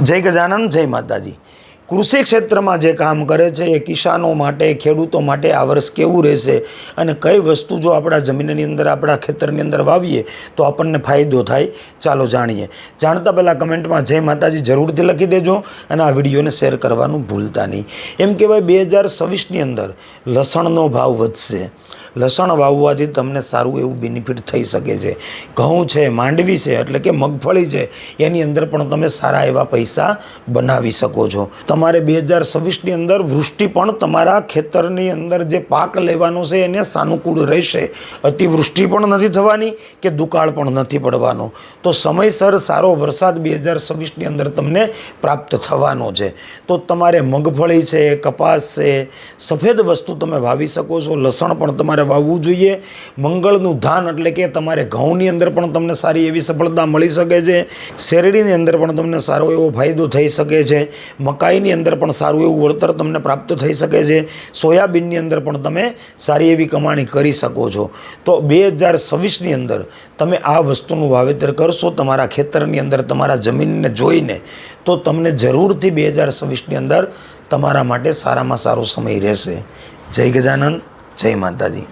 जय गजानन जय माताजी। कृषि क्षेत्र में जे काम करे छे किसानों माटे खेडूतों माटे आ वर्ष केवुं रहेशे अने कई वस्तु जो आपणा जमीननी अंदर आपणा खेतरनी अंदर वावीए तो आपणने फायदो थाय। चालो जाणीए। जाणता पहला कमेंट में जय माताजी जरूरथी लखी देजो अने आ विडियोने शेर करवानुं भूलता नहीं। एम कहेवाय 2026 नी अंदर लसणनो भाव वधशे। लसण वाववाथी तमने सारूं एवुं बेनिफिट थई शके छे। घऊं छे, मांडवी छे एटले के मगफળી छे एनी अंदर पण तमे सारा एवा पैसा बनावी शको छो। तमारे 2026 नी अंदर वृष्टि पण तमारा खेतरनी अंदर जे पाक लेवानो छे एने सानुकूल रहेशे। अतिवृष्टि पण नथी थवानी के दुकाळ पण नथी पड़वानो। तो समयसर सारो वरसाद 2026 नी अंदर तमने प्राप्त थवानो छे। तो तमारे मगफળી छे, कपास छे, सफेद वस्तु तमे वावी शको छो। लसण पण तमारे वावવું જોઈએ। મંગળનું ધાન એટલે કે તમારે ઘઉંની અંદર પણ તમને સારી એવી સફળતા મળી શકે છે। શેરડીની અંદર પણ તમને સારો એવો ફાયદો થઈ શકે છે। મકાઈની અંદર પણ સારું એવું વળતર તમને પ્રાપ્ત થઈ શકે છે। સોયાબીનની અંદર પણ તમે સારી એવી કમાણી કરી શકો છો। તો 2026ની અંદર તમે આ વસ્તુનું વાવેતર કરશો તમારા ખેતરની અંદર તમારા જમીનને જોઈને તો તમને જરૂરથી 2026ની અંદર તમારા માટે સારામાં સારો સમય રહેશે। જય ગજાનન जय माताजी।